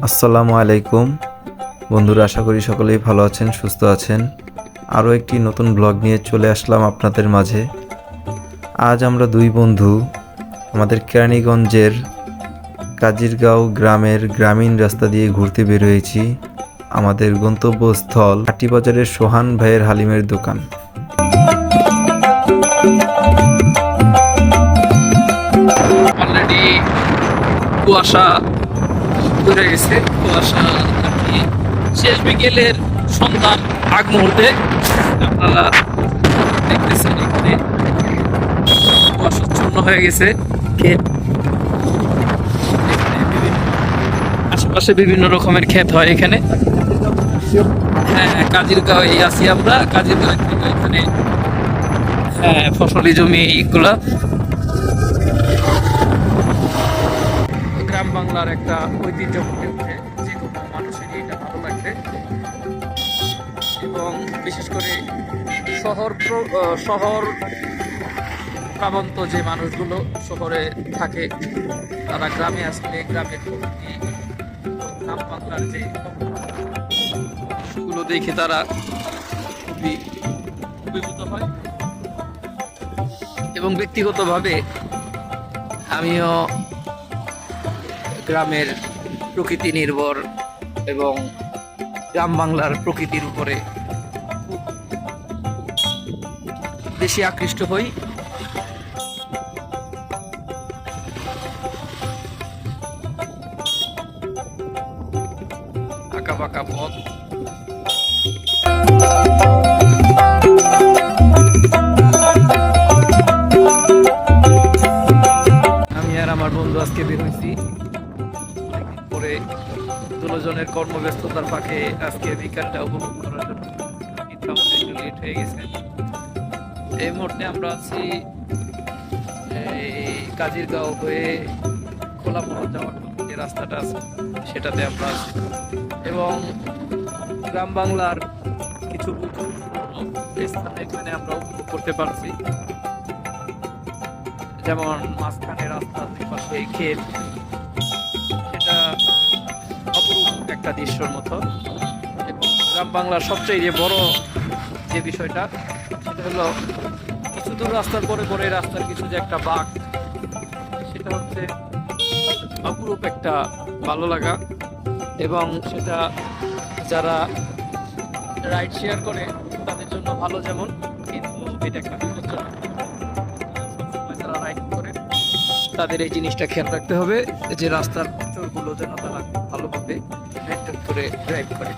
আসসালামু আলাইকুম বন্ধুরা, আশা করি সকলেই ভালো আছেন, সুস্থ আছেন। আরও একটি নতুন ব্লগ নিয়ে চলে আসলাম আপনাদের মাঝে। আজ আমরা দুই বন্ধু আমাদের কেরানীগঞ্জের কাজিরগাঁও গ্রামের গ্রামীণ রাস্তা দিয়ে ঘুরতে বের হয়েছি। আমাদের গন্তব্যস্থল হাটিবাজারের সোহান ভাইয়ের হালিমের দোকান। অলরেডি কুয়াশা ঘুরে গেছে, কুয়াশা আর কি শেষ বিকেলের সন্ধ্যার আগ মুহূর্তে আপনারা দেখতেছেন এখানে কুয়াশাচ্ছন্ন হয়ে গেছে ক্ষেত। আশেপাশে বিভিন্ন রকমের ক্ষেত হয় এখানে। হ্যাঁ, কাজিরগাঁও আছি আমরা। কাজিরগাঁও থেকে এখানে ফসলি জমি এইগুলা গ্রাম বাংলার একটা ঐতিহ্য ফুটে ওঠে, যে কোনো মানুষেরই এটা ভালো লাগবে। এবং বিশেষ করে শহর প্রাবন্ত যে মানুষগুলো শহরে থাকে, তারা গ্রামে আসলে গ্রামের প্রকৃতি, গ্রাম বাংলার যে গুলো দেখে তারা খুবই অভিভূত হয়। এবং ব্যক্তিগতভাবে আমিও গ্রামের প্রকৃতি নির্ভর এবং গ্রাম বাংলার প্রকৃতির উপরে খুব বেশি আকৃষ্ট হই। আঁকা বাঁকা পথ, আমি আর আমার বন্ধু আজকে বের হয়েছি পরে দুজনের কর্মব্যস্ততার ফাঁকে আজকে বিকালটা উপভোগ করার জন্য। কিন্তু আমাদের একটু লেট হয়ে গেছে। এই মুহূর্তে আমরা আছি কাজিরগাঁও হয়ে খোলামহল যাওয়ার যে রাস্তাটা আছে সেটাতে আমরা আছি। এবং গ্রাম বাংলার কিছু স্থান এখানে আমরা উপভোগ করতে পারছি, যেমন মাঝখানে রাস্তার দুই পাশে ক্ষেত। সেটা অপরূপ একটা দৃশ্যর মতো। এবং গ্রাম বাংলার সবচেয়ে যে বড় যে বিষয়টা, সেটা হলো কিছু দূর রাস্তার পরে পরে রাস্তার কিছু যে একটা বাঁক, সেটা হচ্ছে অপরূপ একটা ভালো লাগা। এবং সেটা যারা রাইড শেয়ার করে তাদের জন্য ভালো, যেমন, কিন্তু এটা একটা বিপজ্জনক। যারা রাইড করে তাদের এই জিনিসটা খেয়াল রাখতে হবে যে রাস্তার চোরগুলো যেন তারা ভালোভাবে মেনটেন করে ড্রাইভ করে।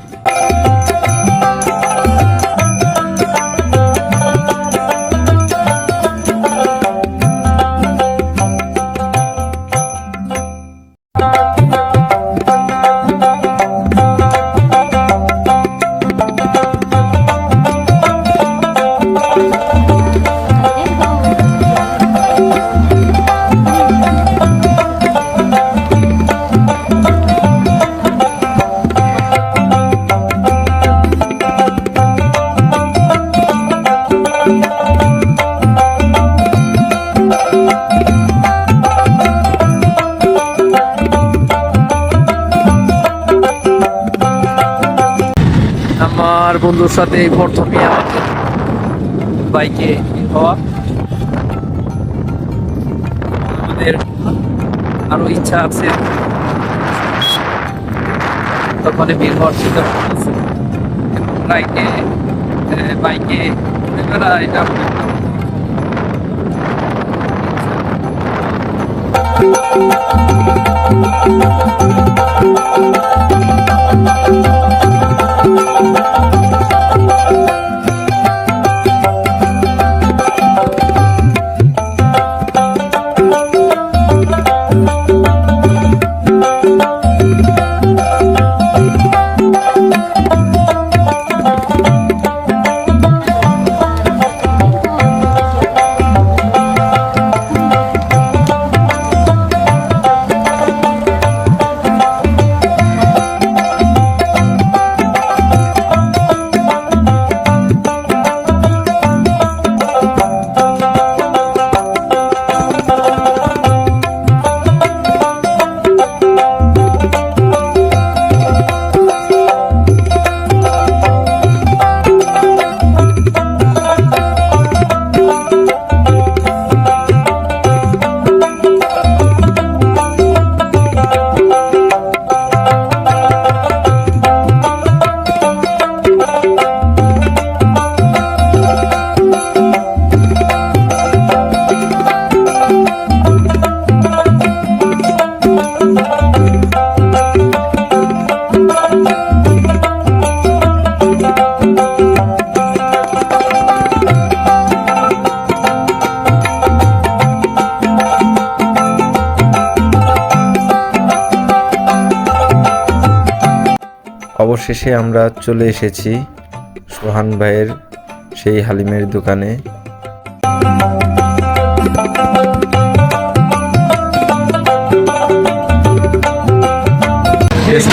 আমার বন্ধুর সাথে এই প্রথমে আমাদের বাইকে হওয়া। আমাদের আরো ইচ্ছা আছে তখন বের হওয়ার চিন্তা করতেছে। বাইকে এটা অবশেষে আমরা চলে এসেছি সোহান ভাইয়ের সেই হালিমের দোকানে।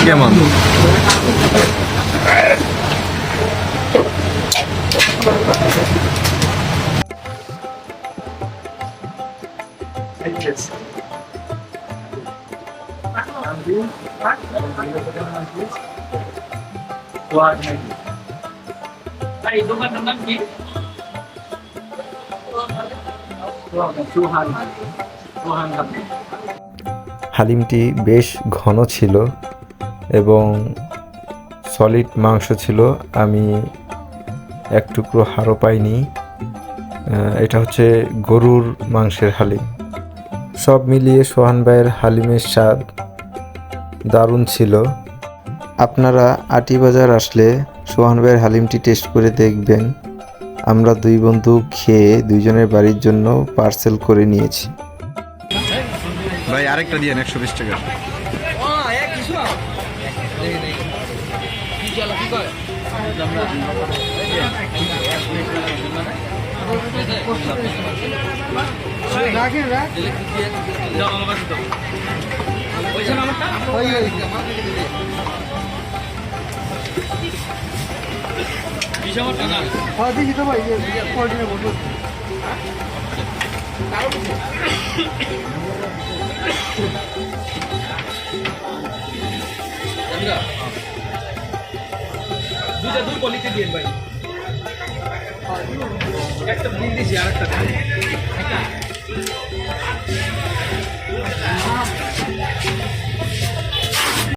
কেমন? এই দোকানটার নাম কি? হালিমটি বেশ ঘন ছিল এবং সলিড মাংস ছিল। আমি এক টুকরো হাড়ও পাইনি। এটা হচ্ছে গরুর মাংসের হালিম। সব মিলিয়ে সোহান ভাইয়ের হালিমের স্বাদ দারুণ ছিল। আপনারা আটিবাজার আসলে সোহান ভাইয়ের হালিমটি টেস্ট করে দেখবেন। আমরা দুই বন্ধু খেয়ে দুইজনের বাড়ির জন্য পার্সেল করে নিয়েছি। ভাই আরেকটা দিয়ে 120 টাকা। দুইটা দুই কোয়ালিটি দিন ভাই। একটা দিন দিছি আর একটা